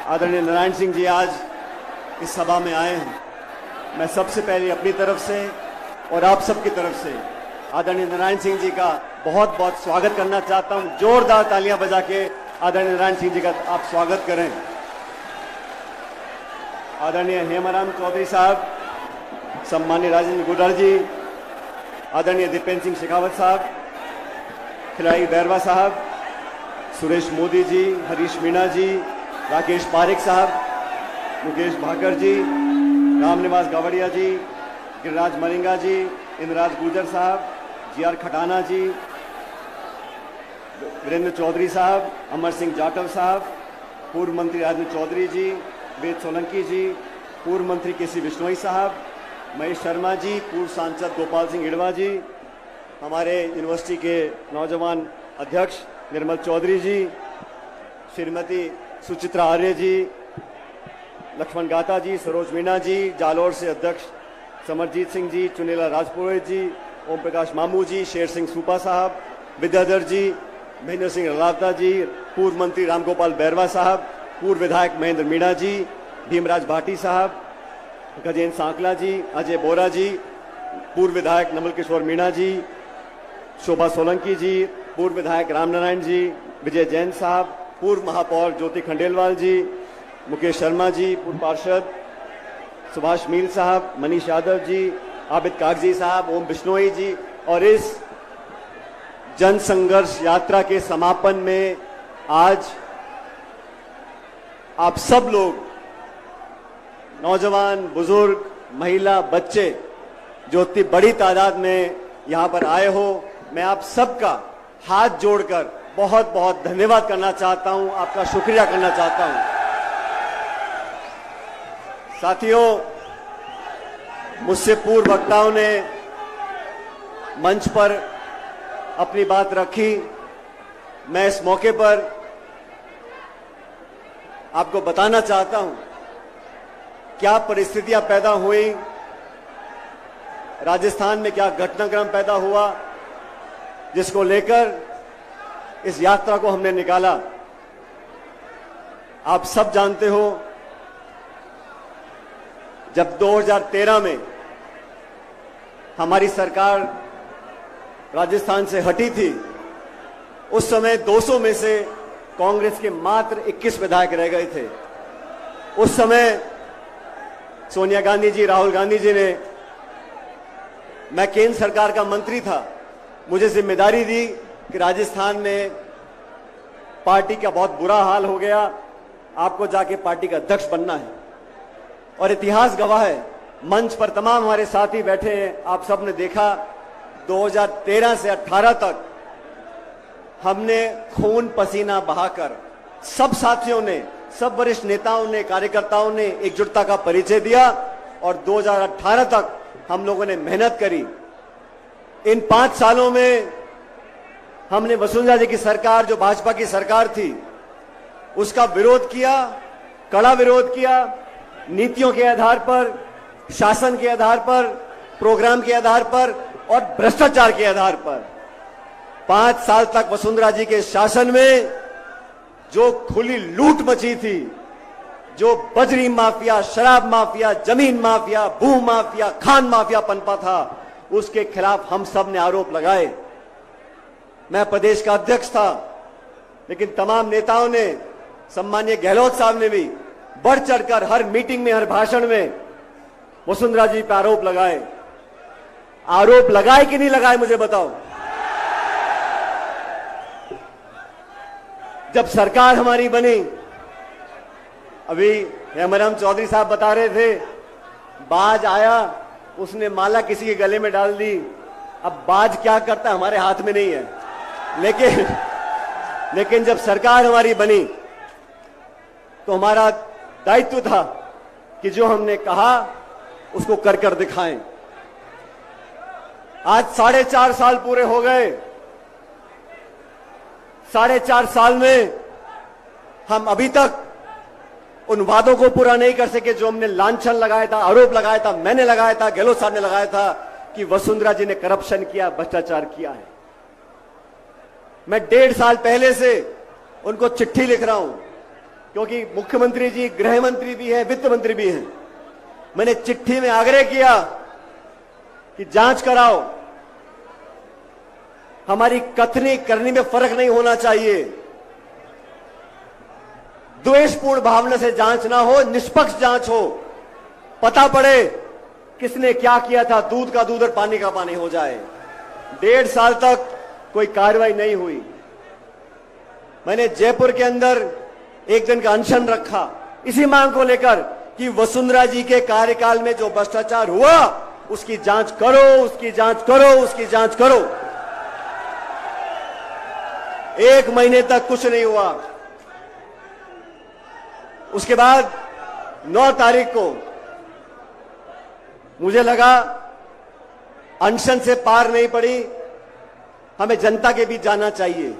आदरणीय नारायण सिंह जी आज इस सभा में आए हैं। मैं सबसे पहले अपनी तरफ से और आप सबकी तरफ से आदरणीय नारायण सिंह जी का बहुत बहुत स्वागत करना चाहता हूं। जोरदार तालियां बजा के आदरणीय नारायण सिंह जी का आप स्वागत करें। आदरणीय हेमाराम चौधरी साहब, सम्मानीय राजेंद्र गुडर जी, आदरणीय दीपेंद्र सिंह शेखावत साहब, खिलाड़ी बैरवा साहब, सुरेश मोदी जी, हरीश मीणा जी, राकेश पारिक साहब, मुकेश भाकर जी, रामनिवास गावड़िया जी, गिरिराज मलिंगा जी, इंद्रराज गुर्जर साहब, जीआर खटाना जी, वीरेंद्र चौधरी साहब, अमर सिंह जाटव साहब, पूर्व मंत्री राजेंद्र चौधरी जी, वेद सोलंकी जी, पूर्व मंत्री केसी बिश्नोई साहब, महेश शर्मा जी, पूर्व सांसद गोपाल सिंह इड़वा जी, हमारे यूनिवर्सिटी के नौजवान अध्यक्ष निर्मल चौधरी जी, श्रीमती सुचित्रा आर्य जी, लक्ष्मण गाता जी, सरोज मीणा जी, जालोर से अध्यक्ष समरजीत सिंह जी, चुनीला राजपुरोहित जी, ओम प्रकाश मामू जी, शेर सिंह सूपा साहब, विद्याधर जी, महेंद्र सिंह रलावता जी, पूर्व मंत्री रामगोपाल बैरवा साहब, पूर्व विधायक महेंद्र मीणा जी, भीमराज भाटी साहब, गजेंद्र सांकला जी, अजय बोरा जी, पूर्व विधायक नमल किशोर मीणा जी, शोभा सोलंकी जी, पूर्व विधायक रामनारायण जी, विजय जैन साहब, पूर्व महापौर ज्योति खंडेलवाल जी, मुकेश शर्मा जी, पूर्व पार्षद सुभाष मील साहब, मनीष यादव जी, आबिद कागजी साहब, ओम बिश्नोई जी, और इस जन संघर्ष यात्रा के समापन में आज आप सब लोग नौजवान, बुजुर्ग, महिला, बच्चे जो इतनी बड़ी तादाद में यहां पर आए हो, मैं आप सबका हाथ जोड़कर बहुत बहुत धन्यवाद करना चाहता हूं, आपका शुक्रिया करना चाहता हूं। साथियों, मुझसे पूर्व वक्ताओं ने मंच पर अपनी बात रखी। मैं इस मौके पर आपको बताना चाहता हूं क्या परिस्थितियां पैदा हुई, राजस्थान में क्या घटनाक्रम पैदा हुआ, जिसको लेकर इस यात्रा को हमने निकाला। आप सब जानते हो, जब 2013 में हमारी सरकार राजस्थान से हटी थी, उस समय 200 में से कांग्रेस के मात्र 21 विधायक रह गए थे। उस समय सोनिया गांधी जी, राहुल गांधी जी ने, मैं केंद्र सरकार का मंत्री था, मुझे जिम्मेदारी दी कि राजस्थान में पार्टी का बहुत बुरा हाल हो गया, आपको जाके पार्टी का अध्यक्ष बनना है। और इतिहास गवाह है, मंच पर तमाम हमारे साथी बैठे हैं, आप सब ने देखा 2013 से 18 तक हमने खून पसीना बहाकर सब साथियों ने, सब वरिष्ठ नेताओं ने, कार्यकर्ताओं ने एकजुटता का परिचय दिया और 2018 तक हम लोगों ने मेहनत करी। इन 5 सालों में हमने वसुंधरा जी की सरकार, जो भाजपा की सरकार थी, उसका विरोध किया, कड़ा विरोध किया, नीतियों के आधार पर, शासन के आधार पर, प्रोग्राम के आधार पर और भ्रष्टाचार के आधार पर। 5 साल तक वसुंधरा जी के शासन में जो खुली लूट मची थी, जो बजरी माफिया, शराब माफिया, जमीन माफिया, भू माफिया, खान माफिया पनपा था, उसके खिलाफ हम सब ने आरोप लगाए। मैं प्रदेश का अध्यक्ष था, लेकिन तमाम नेताओं ने, सम्मानीय गहलोत साहब ने भी बढ़ चढ़कर हर मीटिंग में, हर भाषण में वसुंधरा जी पर आरोप लगाए। आरोप लगाए कि नहीं लगाए, मुझे बताओ। जब सरकार हमारी बनी, अभी हेमाराम चौधरी साहब बता रहे थे, बाज आया, उसने माला किसी के गले में डाल दी। अब बाज क्या करता है हमारे हाथ में नहीं है, लेकिन जब सरकार हमारी बनी तो हमारा दायित्व था कि जो हमने कहा उसको कर कर दिखाएं। आज 4.5 साल पूरे हो गए। 4.5 साल में हम अभी तक उन वादों को पूरा नहीं कर सके जो हमने लांछन लगाया था, आरोप लगाया था, मैंने लगाया था, गहलोत साहब ने लगाया था कि वसुंधरा जी ने करप्शन किया, भ्रष्टाचार किया है। मैं 1.5 साल पहले से उनको चिट्ठी लिख रहा हूं क्योंकि मुख्यमंत्री जी गृह मंत्री भी हैं, वित्त मंत्री भी हैं। मैंने चिट्ठी में आग्रह किया कि जांच कराओ, हमारी कथनी करनी में फर्क नहीं होना चाहिए, द्वेषपूर्ण भावना से जांच ना हो, निष्पक्ष जांच हो, पता पड़े किसने क्या किया था, दूध का दूध और पानी का पानी हो जाए। 1.5 साल तक कोई कार्रवाई नहीं हुई। मैंने जयपुर के अंदर एक दिन का अनशन रखा इसी मांग को लेकर कि वसुंधरा जी के कार्यकाल में जो भ्रष्टाचार हुआ उसकी जांच करो, उसकी जांच करो, उसकी जांच करो। 1 महीने तक कुछ नहीं हुआ। उसके बाद 9 तारीख को मुझे लगा अनशन से पार नहीं पड़ी, हमें जनता के बीच जाना चाहिए।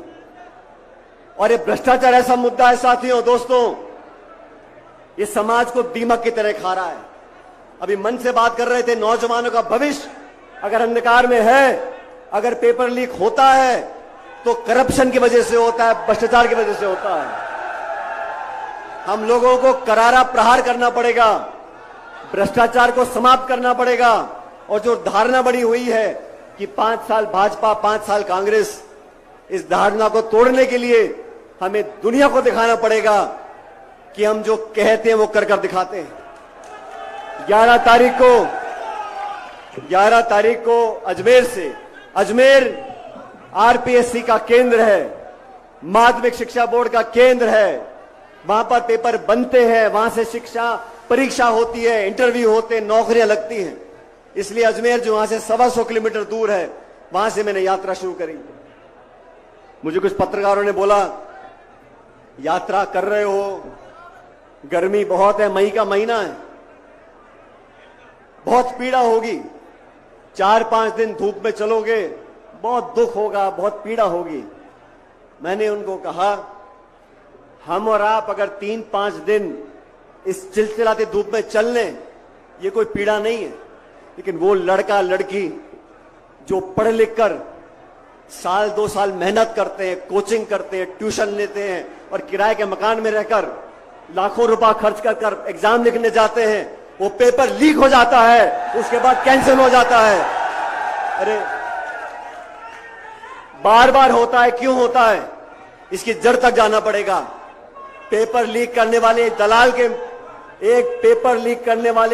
और ये भ्रष्टाचार ऐसा मुद्दा है साथियों, दोस्तों, ये समाज को दीमक की तरह खा रहा है। अभी मन से बात कर रहे थे, नौजवानों का भविष्य अगर अंधकार में है, अगर पेपर लीक होता है तो करप्शन की वजह से होता है, भ्रष्टाचार की वजह से होता है। हम लोगों को करारा प्रहार करना पड़ेगा, भ्रष्टाचार को समाप्त करना पड़ेगा। और जो धारणा बड़ी हुई है कि 5 साल भाजपा 5 साल कांग्रेस, इस धारणा को तोड़ने के लिए हमें दुनिया को दिखाना पड़ेगा कि हम जो कहते हैं वो कर कर दिखाते हैं। 11 तारीख को अजमेर आरपीएससी का केंद्र है, माध्यमिक शिक्षा बोर्ड का केंद्र है। वहां पर पेपर बनते हैं, वहां से शिक्षा परीक्षा होती है, इंटरव्यू होते हैं, नौकरियां लगती हैं। इसलिए अजमेर जो वहां से 125 किलोमीटर दूर है, वहां से मैंने यात्रा शुरू करी। मुझे कुछ पत्रकारों ने बोला, यात्रा कर रहे हो, गर्मी बहुत है, मई का महीना है, बहुत पीड़ा होगी, 4-5 दिन धूप में चलोगे, बहुत दुख होगा, बहुत पीड़ा होगी। मैंने उनको कहा, हम और आप अगर 3-5 दिन इस चिलचिलाती धूप में चल लें, ये कोई पीड़ा नहीं है। लेकिन वो लड़का लड़की जो पढ़ लिख कर 1-2 साल मेहनत करते हैं, कोचिंग करते हैं, ट्यूशन लेते हैं और किराए के मकान में रहकर लाखों रुपया खर्च कर एग्जाम लिखने जाते हैं, वो पेपर लीक हो जाता है, उसके बाद कैंसिल हो जाता है। अरे बार बार होता है, क्यों होता है? इसकी जड़ तक जाना पड़ेगा। पेपर लीक करने वाले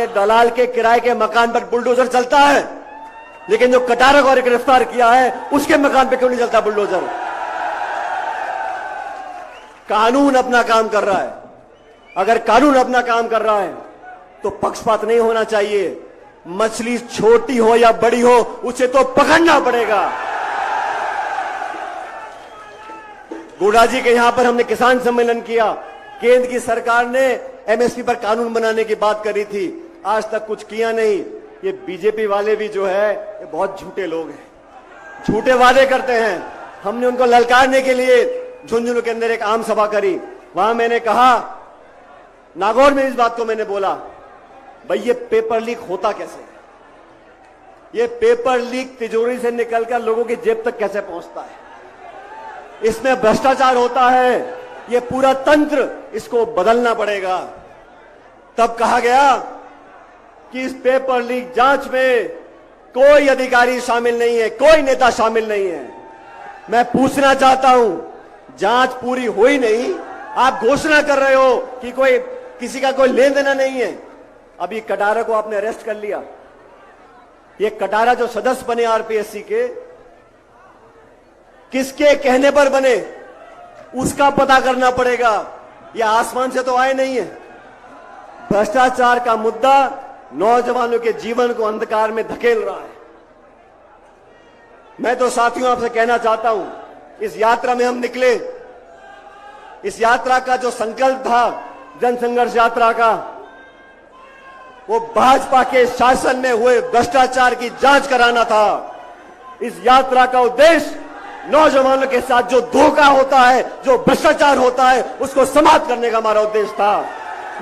दलाल के किराए के मकान पर बुलडोजर चलता है, लेकिन जो कटारा को गिरफ्तार किया है उसके मकान पे क्यों नहीं चलता बुलडोजर? कानून अपना काम कर रहा है। अगर कानून अपना काम कर रहा है तो पक्षपात नहीं होना चाहिए। मछली छोटी हो या बड़ी हो, उसे तो पकड़ना पड़ेगा। गोड़ा जी के यहां पर हमने किसान सम्मेलन किया। केंद्र की सरकार ने एमएसपी पर कानून बनाने की बात करी थी, आज तक कुछ किया नहीं। ये बीजेपी वाले भी जो है ये बहुत झूठे लोग हैं, झूठे वादे करते हैं। हमने उनको ललकारने के लिए झुंझुनू के अंदर एक आम सभा करी। वहां मैंने कहा, नागौर में इस बात को मैंने बोला, भाई ये पेपर लीक होता कैसे? ये पेपर लीक तिजोरी से निकलकर लोगों की जेब तक कैसे पहुंचता है? इसमें भ्रष्टाचार होता है। ये पूरा तंत्र, इसको बदलना पड़ेगा। तब कहा गया कि इस पेपर लीक जांच में कोई अधिकारी शामिल नहीं है, कोई नेता शामिल नहीं है। मैं पूछना चाहता हूं, जांच पूरी हुई नहीं, आप घोषणा कर रहे हो कि कोई किसी का कोई लेन देना नहीं है। अभी कटारा को आपने अरेस्ट कर लिया। ये कटारा जो सदस्य बने आरपीएससी के, किसके कहने पर बने उसका पता करना पड़ेगा। यह आसमान से तो आए नहीं है। भ्रष्टाचार का मुद्दा नौजवानों के जीवन को अंधकार में धकेल रहा है। मैं तो साथियों आपसे कहना चाहता हूं, इस यात्रा में हम निकले, इस यात्रा का जो संकल्प था जन संघर्ष यात्रा का, वो भाजपा के शासन में हुए भ्रष्टाचार की जांच कराना था। इस यात्रा का उद्देश्य नौजवानों के साथ जो धोखा होता है, जो भ्रष्टाचार होता है, उसको समाप्त करने का हमारा उद्देश्य था।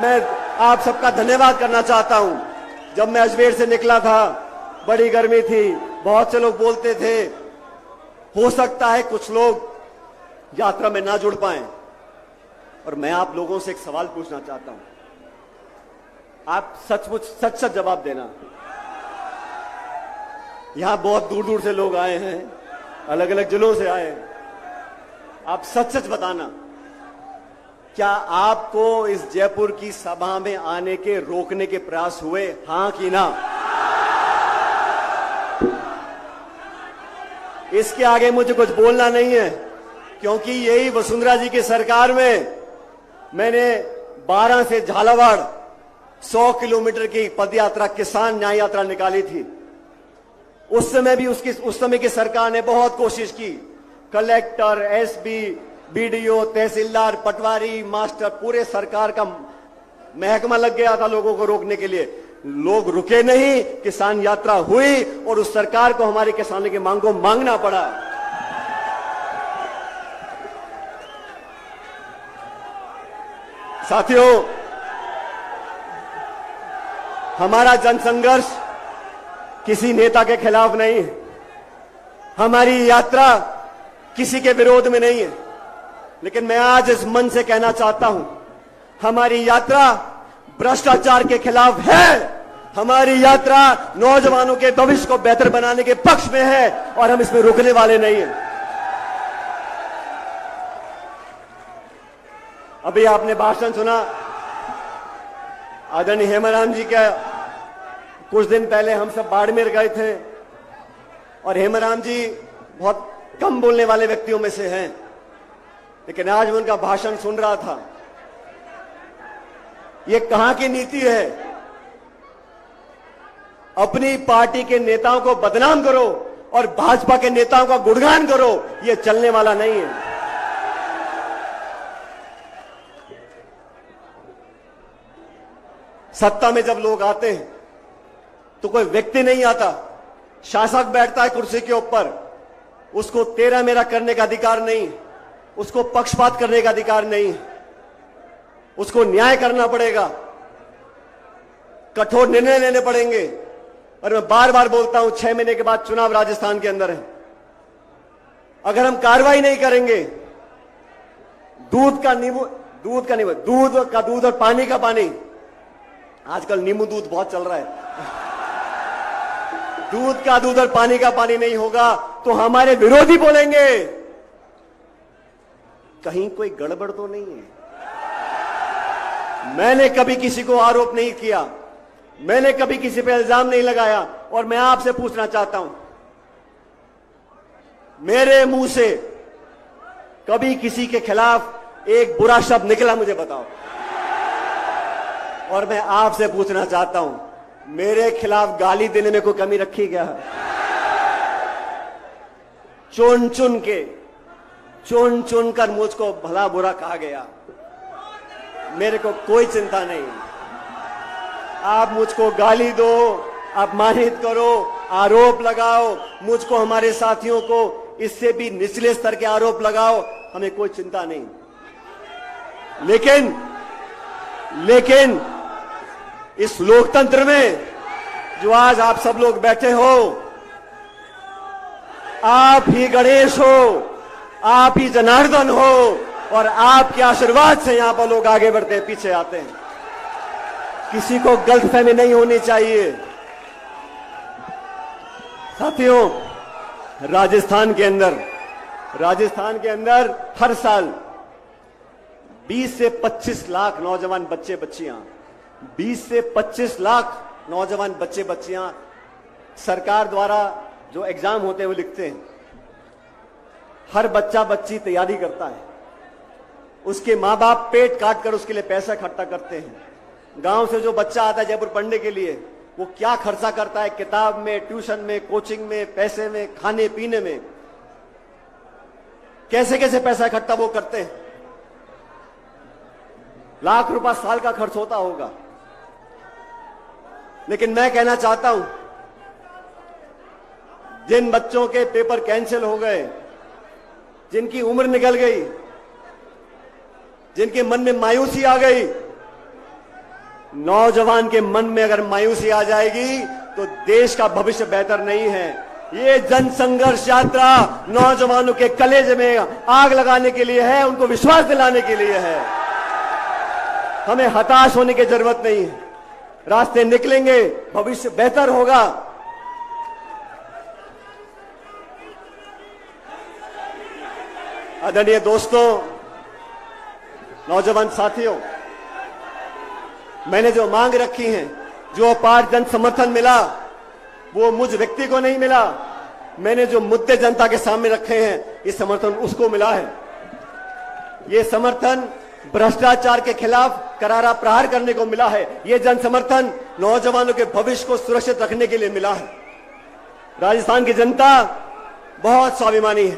मैं आप सबका धन्यवाद करना चाहता हूं। जब मैं अजमेर से निकला था, बड़ी गर्मी थी, बहुत से लोग बोलते थे हो सकता है कुछ लोग यात्रा में ना जुड़ पाएं, और मैं आप लोगों से एक सवाल पूछना चाहता हूं, आप सचमुच सच सच जवाब देना। यहां बहुत दूर दूर से लोग आए हैं, अलग अलग जिलों से आए हैं, आप सच सच बताना, क्या आपको इस जयपुर की सभा में आने के रोकने के प्रयास हुए, हां कि ना? इसके आगे मुझे कुछ बोलना नहीं है, क्योंकि यही वसुंधरा जी की सरकार में मैंने 12 से झालावाड़ 100 किलोमीटर की पदयात्रा, किसान न्याय यात्रा निकाली थी। उस समय भी उस समय की सरकार ने बहुत कोशिश की, कलेक्टर, एसपी, बीडीओ, तहसीलदार, पटवारी, मास्टर, पूरे सरकार का महकमा लग गया था लोगों को रोकने के लिए। लोग रुके नहीं, किसान यात्रा हुई और उस सरकार को हमारे किसानों की मांग को मांगना पड़ा। साथियों, हमारा जनसंघर्ष किसी नेता के खिलाफ नहीं है, हमारी यात्रा किसी के विरोध में नहीं है, लेकिन मैं आज इस मन से कहना चाहता हूं, हमारी यात्रा भ्रष्टाचार के खिलाफ है, हमारी यात्रा नौजवानों के भविष्य को बेहतर बनाने के पक्ष में है और हम इसमें रुकने वाले नहीं हैं। अभी आपने भाषण सुना आदरणीय हेमाराम जी का। कुछ दिन पहले हम सब बाड़मेर गए थे और हेमाराम जी बहुत कम बोलने वाले व्यक्तियों में से हैं, लेकिन आज मैं उनका भाषण सुन रहा था। ये कहां की नीति है? अपनी पार्टी के नेताओं को बदनाम करो और भाजपा के नेताओं का गुणगान करो, ये चलने वाला नहीं है। सत्ता में जब लोग आते हैं तो कोई व्यक्ति नहीं आता, शासक बैठता है कुर्सी के ऊपर, उसको तेरा मेरा करने का अधिकार नहीं, उसको पक्षपात करने का अधिकार नहीं, उसको न्याय करना पड़ेगा, कठोर निर्णय लेने पड़ेंगे। और मैं बार बार बोलता हूं, 6 महीने के बाद चुनाव राजस्थान के अंदर है। अगर हम कार्रवाई नहीं करेंगे, दूध का दूध और पानी का पानी, आजकल नींबू दूध बहुत चल रहा है, दूध का दूध और पानी का पानी नहीं होगा तो हमारे विरोधी बोलेंगे कहीं कोई गड़बड़ तो नहीं है। मैंने कभी किसी को आरोप नहीं किया, मैंने कभी किसी पे इल्जाम नहीं लगाया, और मैं आपसे पूछना चाहता हूं, मेरे मुंह से कभी किसी के खिलाफ एक बुरा शब्द निकला? मुझे बताओ। और मैं आपसे पूछना चाहता हूं, मेरे खिलाफ गाली देने में कोई कमी रखी क्या? चुन चुन कर मुझको भला बुरा कहा गया, मेरे को कोई चिंता नहीं। आप मुझको गाली दो, अपमानित करो, आरोप लगाओ, मुझको, हमारे साथियों को इससे भी निचले स्तर के आरोप लगाओ, हमें कोई चिंता नहीं। लेकिन इस लोकतंत्र में जो आज आप सब लोग बैठे हो, आप ही गणेश हो, आप ही जनार्दन हो, और आपके आशीर्वाद से यहां पर लोग आगे बढ़ते हैं, पीछे आते हैं। किसी को गलतफहमी नहीं होनी चाहिए। साथियों, राजस्थान के अंदर हर साल 20 से 25 लाख नौजवान बच्चे बच्चियां 20 से 25 लाख नौजवान बच्चे बच्चियां सरकार द्वारा जो एग्जाम होते हैं वो लिखते हैं। हर बच्चा बच्ची तैयारी करता है, उसके माँ बाप पेट काट कर उसके लिए पैसा इकट्ठा करते हैं। गांव से जो बच्चा आता है जयपुर पढ़ने के लिए, वो क्या खर्चा करता है किताब में, ट्यूशन में, कोचिंग में, पैसे में, खाने पीने में, कैसे कैसे पैसा इकट्ठा वो करते हैं। लाख रुपया साल का खर्च होता होगा। लेकिन मैं कहना चाहता हूं, जिन बच्चों के पेपर कैंसिल हो गए, जिनकी उम्र निकल गई, जिनके मन में मायूसी आ गई, नौजवान के मन में अगर मायूसी आ जाएगी तो देश का भविष्य बेहतर नहीं है। ये जन संघर्ष यात्रा नौजवानों के कलेजे में आग लगाने के लिए है, उनको विश्वास दिलाने के लिए है। हमें हताश होने की जरूरत नहीं है, रास्ते निकलेंगे, भविष्य बेहतर होगा। आदरणीय दोस्तों, नौजवान साथियों, मैंने जो मांग रखी हैं, जो अपार जन समर्थन मिला, वो मुझ व्यक्ति को नहीं मिला। मैंने जो मुद्दे जनता के सामने रखे हैं, ये समर्थन उसको मिला है। ये समर्थन भ्रष्टाचार के खिलाफ करारा प्रहार करने को मिला है। ये जन समर्थन नौजवानों के भविष्य को सुरक्षित रखने के लिए मिला है। राजस्थान की जनता बहुत स्वाभिमानी है।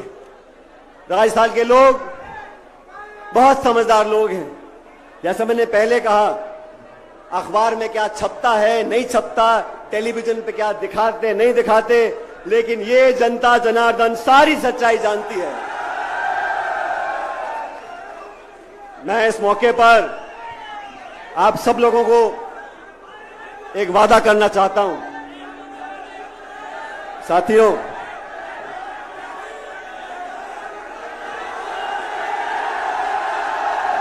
राजस्थान के लोग बहुत समझदार लोग हैं। जैसा मैंने पहले कहा, अखबार में क्या छपता है, नहीं छपता, टेलीविजन पे क्या दिखाते, नहीं दिखाते, लेकिन ये जनता जनार्दन सारी सच्चाई जानती है। मैं इस मौके पर आप सब लोगों को एक वादा करना चाहता हूं। साथियों,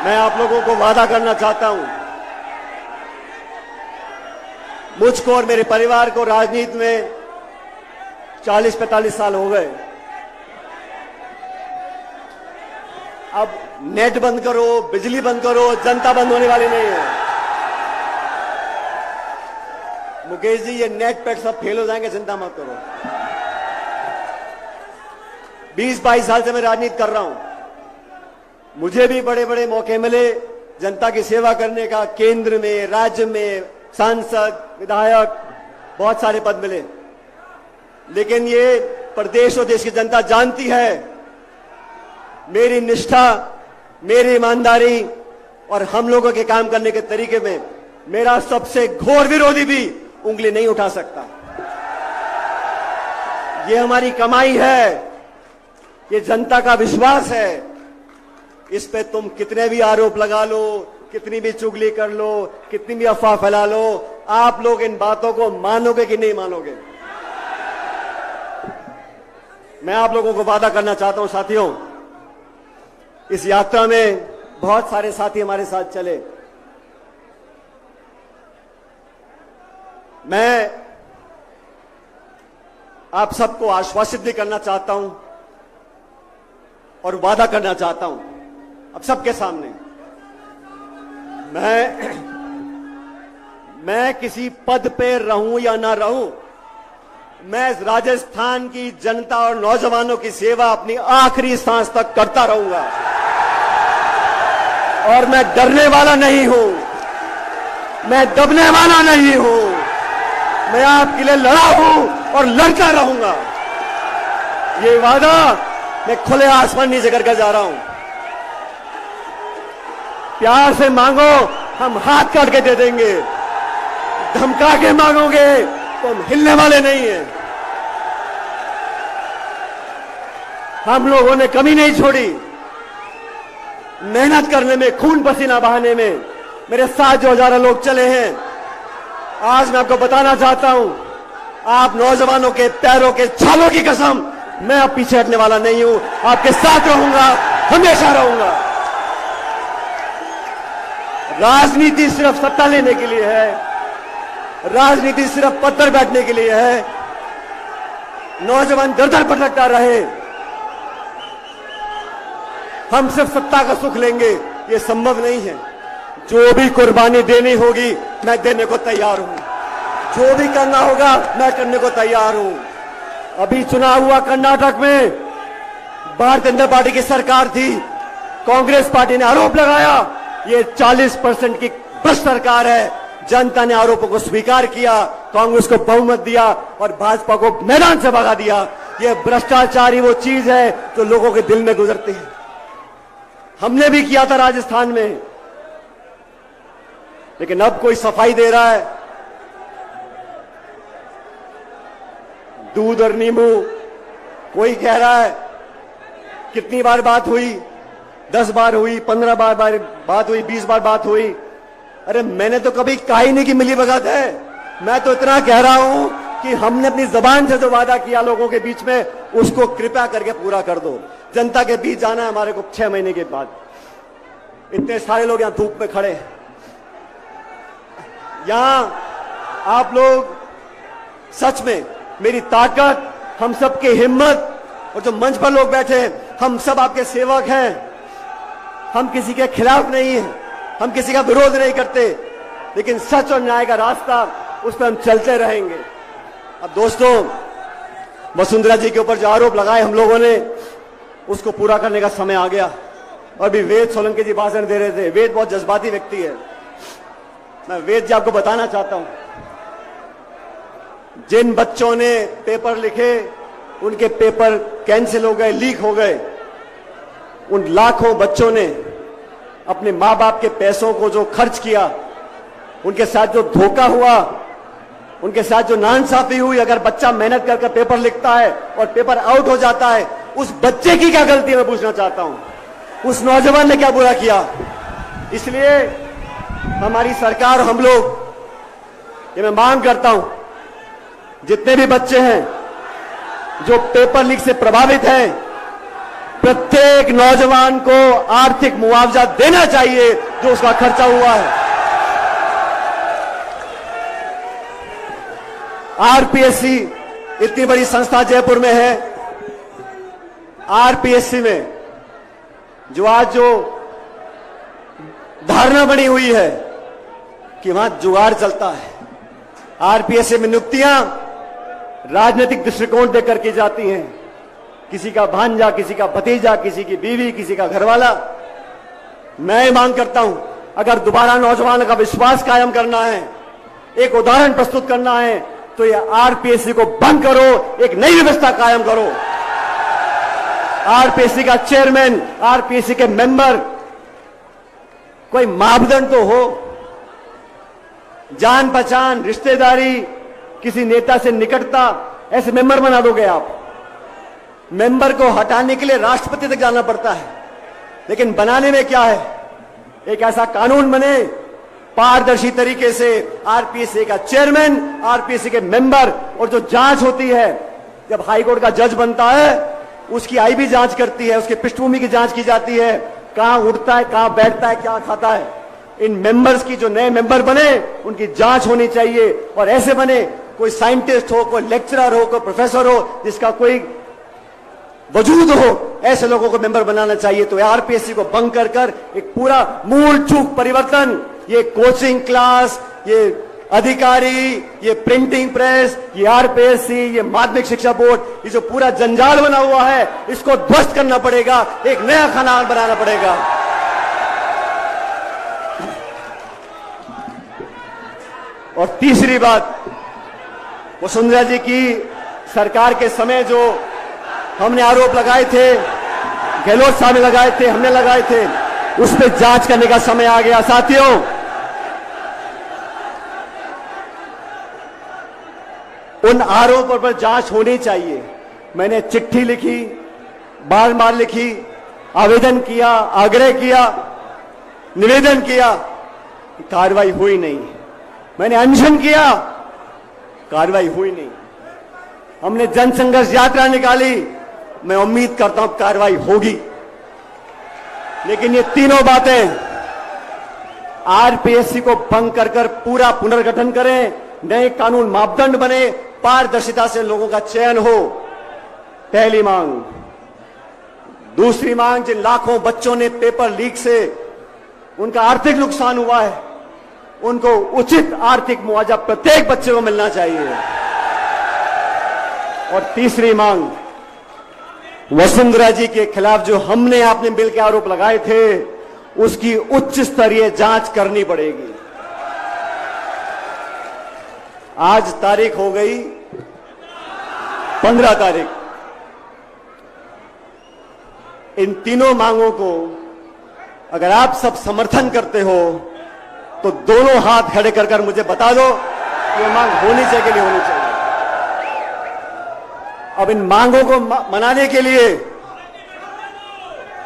मैं आप लोगों को वादा करना चाहता हूं, मुझको और मेरे परिवार को राजनीति में 40-45 साल हो गए। अब नेट बंद करो, बिजली बंद करो, जनता बंद होने वाली नहीं है। मुकेश जी, ये नेट पेट सब फेल हो जाएंगे, चिंता मत करो। 20-22 साल से मैं राजनीति कर रहा हूं। मुझे भी बड़े बड़े मौके मिले जनता की सेवा करने का, केंद्र में, राज्य में, सांसद, विधायक, बहुत सारे पद मिले। लेकिन ये प्रदेश और देश की जनता जानती है, मेरी निष्ठा, मेरी ईमानदारी और हम लोगों के काम करने के तरीके में मेरा सबसे घोर विरोधी भी उंगली नहीं उठा सकता। ये हमारी कमाई है, ये जनता का विश्वास है। इस पे तुम कितने भी आरोप लगा लो, कितनी भी चुगली कर लो, कितनी भी अफवाह फैला लो, आप लोग इन बातों को मानोगे कि नहीं मानोगे? मैं आप लोगों को वादा करना चाहता हूं साथियों, इस यात्रा में बहुत सारे साथी हमारे साथ चले। मैं आप सबको आश्वासित भी करना चाहता हूं और वादा करना चाहता हूं अब सबके सामने, मैं किसी पद पे रहूं या ना रहूं, मैं राजस्थान की जनता और नौजवानों की सेवा अपनी आखिरी सांस तक करता रहूंगा। और मैं डरने वाला नहीं हूं, मैं दबने वाला नहीं हूं। मैं आपके लिए लड़ा हूं और लड़ता रहूंगा। ये वादा मैं खुले आसमान नीचे करके जा रहा हूं। प्यार से मांगो, हम हाथ काट के दे देंगे। धमका के मांगोगे तो हम हिलने वाले नहीं हैं। हम लोगों ने कमी नहीं छोड़ी मेहनत करने में, खून पसीना बहाने में। मेरे साथ जो हजारों लोग चले हैं, आज मैं आपको बताना चाहता हूं, आप नौजवानों के पैरों के छालों की कसम, मैं अब पीछे हटने वाला नहीं हूं। आपके साथ रहूंगा, हमेशा रहूंगा। राजनीति सिर्फ सत्ता लेने के लिए है, राजनीति सिर्फ पद पर बैठने के लिए है। नौजवान दर दर भटकता रहे, हम सिर्फ सत्ता का सुख लेंगे, ये संभव नहीं है। जो भी कुर्बानी देनी होगी मैं देने को तैयार हूं, जो भी करना होगा मैं करने को तैयार हूं। अभी चुनाव हुआ कर्नाटक में, भारतीय जनता पार्टी की सरकार थी, कांग्रेस पार्टी ने आरोप लगाया ये 40% की भ्रष्ट सरकार है। जनता ने आरोपों को स्वीकार किया, कांग्रेस को बहुमत दिया और भाजपा को मैदान से भगा दिया। ये भ्रष्टाचार ही वो चीज है जो लोगों के दिल में गुजरती है। हमने भी किया था राजस्थान में, लेकिन अब कोई सफाई दे रहा है, दूध और नींबू। कोई कह रहा है कितनी बार बात हुई, 10 बार हुई, 15 बार बात हुई, 20 बार बात हुई। अरे मैंने तो कभी कहा ही नहीं कि मिली भगत है। मैं तो इतना कह रहा हूं कि हमने अपनी जबान से जो वादा किया लोगों के बीच में, उसको कृपया करके पूरा कर दो। जनता के बीच जाना है हमारे को 6 महीने के बाद। इतने सारे लोग यहां धूप में खड़े हैं, यहां आप लोग सच में मेरी ताकत, हम सबकी हिम्मत, और जो मंच पर लोग बैठे हैं हम सब आपके सेवक हैं। हम किसी के खिलाफ नहीं हैं, हम किसी का विरोध नहीं करते, लेकिन सच और न्याय का रास्ता उस पर हम चलते रहेंगे। अब दोस्तों, वसुंधरा जी के ऊपर जो आरोप लगाए हम लोगों ने, उसको पूरा करने का समय आ गया। और भी वेद सोलंकी जी भाषण दे रहे थे। वेद बहुत जज्बाती व्यक्ति है। मैं वेद जी आपको बताना चाहता हूं, जिन बच्चों ने पेपर लिखे उनके पेपर कैंसिल हो गए, लीक हो गए। उन लाखों बच्चों ने अपने मां बाप के पैसों को जो खर्च किया, उनके साथ जो धोखा हुआ, उनके साथ जो नाइंसाफी हुई, अगर बच्चा मेहनत करके पेपर लिखता है और पेपर आउट हो जाता है, उस बच्चे की क्या गलती है मैं पूछना चाहता हूं। उस नौजवान ने क्या बुरा किया? इसलिए हमारी सरकार, हम लोग, ये मैं मांग करता हूं, जितने भी बच्चे हैं जो पेपर लीक से प्रभावित हैं, प्रत्येक नौजवान को आर्थिक मुआवजा देना चाहिए जो उसका खर्चा हुआ है। आरपीएससी इतनी बड़ी संस्था जयपुर में है। आरपीएससी में जो आज जो धारणा बनी हुई है कि वहां जुगाड़ चलता है, आरपीएससी में नियुक्तियां राजनीतिक दृष्टिकोण देकर की जाती हैं। किसी का भांजा, किसी का भतीजा, किसी की बीवी, किसी का घरवाला। मैं मांग करता हूं, अगर दोबारा नौजवान का विश्वास कायम करना है, एक उदाहरण प्रस्तुत करना है, तो ये आरपीएससी को बंद करो, एक नई व्यवस्था कायम करो। आरपीएससी का चेयरमैन, आरपीएससी के मेंबर, कोई मापदंड तो हो। जान पहचान, रिश्तेदारी, किसी नेता से निकटता, ऐसे मेंबर बना दोगे आप। मेंबर को हटाने के लिए राष्ट्रपति तक जाना पड़ता है, लेकिन बनाने में क्या है? एक ऐसा कानून बने पारदर्शी तरीके से, आरपीएससी का चेयरमैन, आरपीएससी के मेंबर, और जो जांच होती है, जब हाईकोर्ट का जज बनता है उसकी आईबी जांच करती है, उसकी पृष्ठभूमि की जांच की जाती है, कहां उठता है, कहां बैठता है, क्या खाता है। इन मेंबर्स की, जो नए मेंबर बने, उनकी जांच होनी चाहिए, और ऐसे बने कोई साइंटिस्ट हो, कोई लेक्चरर हो, कोई प्रोफेसर हो, जिसका कोई वजूद हो, ऐसे लोगों को मेंबर बनाना चाहिए। तो आरपीएससी को भंग कर कर एक पूरा मूल चूक परिवर्तन, ये कोचिंग क्लास, ये अधिकारी, ये प्रिंटिंग प्रेस, ये आरपीएससी, ये माध्यमिक शिक्षा बोर्ड, ये जो पूरा जंजाल बना हुआ है, इसको ध्वस्त करना पड़ेगा, एक नया खाना बनाना पड़ेगा। और तीसरी बात, वसुंधरा जी की सरकार के समय जो हमने आरोप लगाए थे, गहलोत साहब ने लगाए थे, हमने लगाए थे, उस पर जांच करने का समय आ गया। साथियों, उन आरोपों पर जांच होनी चाहिए। मैंने चिट्ठी लिखी, बार बार लिखी, आवेदन किया, आग्रह किया, निवेदन किया, कार्रवाई हुई नहीं। मैंने अनशन किया, कार्रवाई हुई नहीं। हमने जनसंघर्ष यात्रा निकाली, मैं उम्मीद करता हूं कार्रवाई होगी। लेकिन ये तीनों बातें, आरपीएससी को भंग कर कर पूरा पुनर्गठन करें, नए कानून मापदंड बने, पारदर्शिता से लोगों का चयन हो, पहली मांग। दूसरी मांग, जिन लाखों बच्चों ने पेपर लीक से उनका आर्थिक नुकसान हुआ है, उनको उचित आर्थिक मुआवजा प्रत्येक बच्चे को मिलना चाहिए। और तीसरी मांग, वसुंधरा जी के खिलाफ जो हमने आपने मिल के आरोप लगाए थे, उसकी उच्च स्तरीय जांच करनी पड़ेगी। आज तारीख हो गई 15 तारीख। इन तीनों मांगों को अगर आप सब समर्थन करते हो तो दोनों हाथ खड़े कर कर मुझे बता दो कि ये मांग होनी चाहिए कि नहीं होनी चाहिए। अब इन मांगों को मनाने के लिए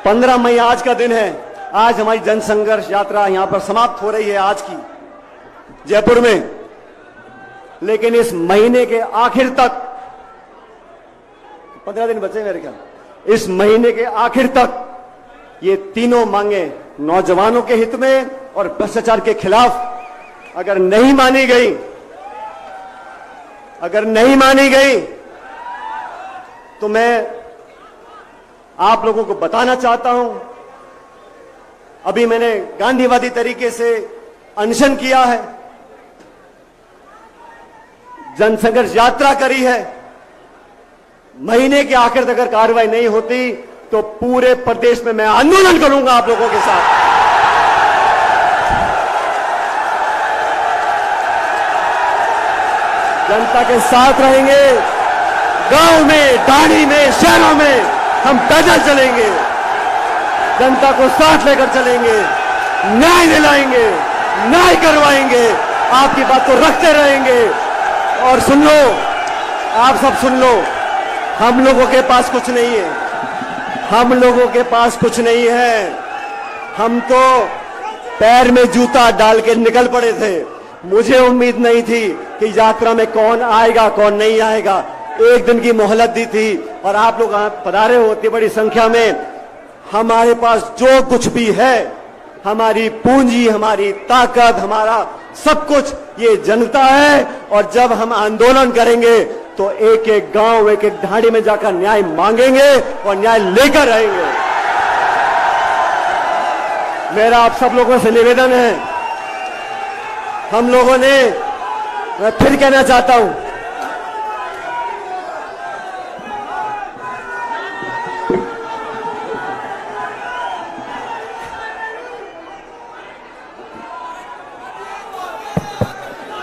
15 मई आज का दिन है। आज हमारी जनसंघर्ष यात्रा यहां पर समाप्त हो रही है आज की जयपुर में। लेकिन इस महीने के आखिर तक 15 दिन बचे मेरे ख्याल, इस महीने के आखिर तक ये तीनों मांगे नौजवानों के हित में और भ्रष्टाचार के खिलाफ अगर नहीं मानी गई तो मैं आप लोगों को बताना चाहता हूं, अभी मैंने गांधीवादी तरीके से अनशन किया है, जनसंघर्ष यात्रा करी है। महीने के आखिर तक अगर कार्रवाई नहीं होती तो पूरे प्रदेश में मैं आंदोलन करूंगा आप लोगों के साथ। जनता के साथ रहेंगे, गांव में, ढाणी में, शहरों में हम पैदल चलेंगे, जनता को साथ लेकर चलेंगे, न्याय दिलाएंगे, न्याय करवाएंगे, आपकी बात को रखते रहेंगे। और सुन लो, आप सब सुन लो, हम लोगों के पास कुछ नहीं है, हम लोगों के पास कुछ नहीं है। हम तो पैर में जूता डाल के निकल पड़े थे। मुझे उम्मीद नहीं थी कि यात्रा में कौन आएगा कौन नहीं आएगा। एक दिन की मोहलत दी थी और आप लोग पधारे हो इतनी बड़ी संख्या में। हमारे पास जो कुछ भी है, हमारी पूंजी, हमारी ताकत, हमारा सब कुछ ये जनता है। और जब हम आंदोलन करेंगे तो एक एक गांव, एक एक ढाणी में जाकर न्याय मांगेंगे और न्याय लेकर आएंगे। मेरा आप सब लोगों से निवेदन है, हम लोगों ने, मैं फिर कहना चाहता हूं,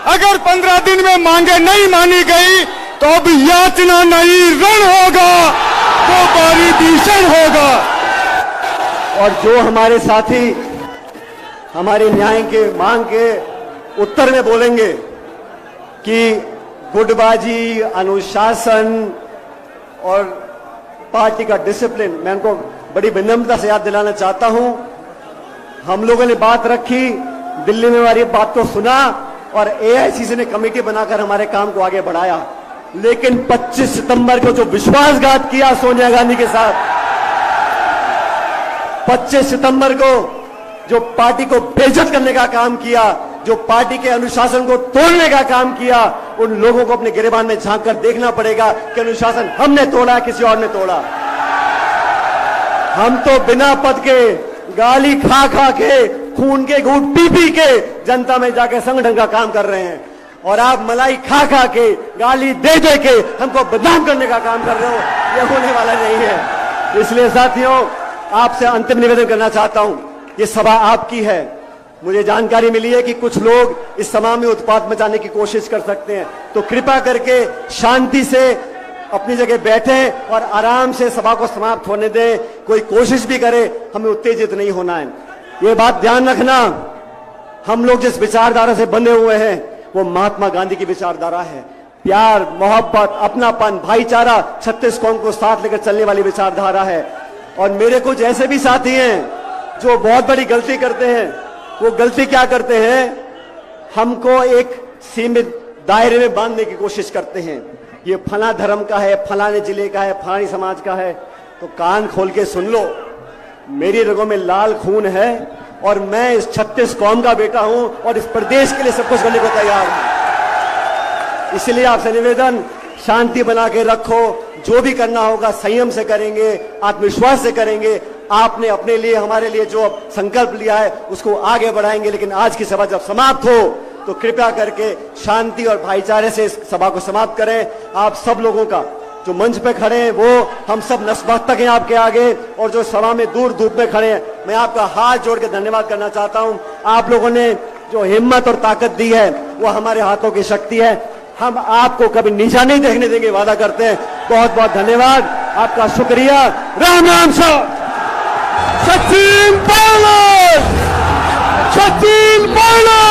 अगर 15 दिन में मांगे नहीं मानी गई तो अब याचना नहीं, रण होगा, वो बारी भीषण होगा। और जो हमारे साथी हमारे न्याय के मांग के उत्तर में बोलेंगे कि गुटबाजी, अनुशासन और पार्टी का डिसिप्लिन, मैं उनको बड़ी विनम्रता से याद दिलाना चाहता हूं। हम लोगों ने बात रखी, दिल्ली में हमारी बात को सुना और एआईसीसी ने कमेटी बनाकर हमारे काम को आगे बढ़ाया। लेकिन 25 सितंबर को जो विश्वासघात किया सोनिया गांधी के साथ, 25 सितंबर को जो पार्टी को बेइज्जत करने का काम किया, जो पार्टी के अनुशासन को तोड़ने का काम किया, उन लोगों को अपने गिरेबान में झांक कर देखना पड़ेगा कि अनुशासन हमने तोड़ा, किसी और ने तोड़ा। हम तो बिना पद के, गाली खा खा के, खून के घूंट पी पी के जनता में जाके संगठन का काम कर रहे हैं, और आप मलाई खा खा के, गाली दे दे के हमको बदनाम करने का काम कर रहे हो। यह होने वाला नहीं है। इसलिए साथियों, आपसे अंतिम निवेदन करना चाहता हूं, ये सभा आपकी है। मुझे जानकारी मिली है कि कुछ लोग इस सभा में उत्पात मचाने की कोशिश कर सकते हैं, तो कृपया करके शांति से अपनी जगह बैठें और आराम से सभा को समाप्त होने दें। कोई कोशिश भी करे, हमें उत्तेजित नहीं होना है। ये बात ध्यान रखना, हम लोग जिस विचारधारा से बंधे हुए हैं वो महात्मा गांधी की विचारधारा है। प्यार, मोहब्बत, अपनापन, भाईचारा, 36 कौम को साथ लेकर चलने वाली विचारधारा है। और मेरे कुछ ऐसे भी साथी हैं जो बहुत बड़ी गलती करते हैं। वो गलती क्या करते हैं, हमको एक सीमित दायरे में बांधने की कोशिश करते हैं। ये फला धर्म का है, फलाने जिले का है, फलानी समाज का है। तो कान खोल के सुन लो, मेरी रगों में लाल खून है और मैं इस 36 कौम का बेटा हूं और इस प्रदेश के लिए सब कुछ करने को तैयार हूं। इसलिए आपसे निवेदन, शांति बना के रखो, जो भी करना होगा संयम से करेंगे, आत्मविश्वास से करेंगे। आपने अपने लिए, हमारे लिए जो संकल्प लिया है उसको आगे बढ़ाएंगे। लेकिन आज की सभा जब समाप्त हो तो कृपया करके शांति और भाईचारे से इस सभा को समाप्त करें। आप सब लोगों का, जो मंच पे खड़े हैं वो हम सब नतमस्तक हैं आपके आगे, और जो सभा में दूर धूप में खड़े हैं, मैं आपका हाथ जोड़ के धन्यवाद करना चाहता हूं। आप लोगों ने जो हिम्मत और ताकत दी है वो हमारे हाथों की शक्ति है। हम आपको कभी नीचा नहीं देखने देंगे, वादा करते हैं। बहुत बहुत धन्यवाद, आपका शुक्रिया। राम राम सर। सचिन पायलट, सचिन पायलट।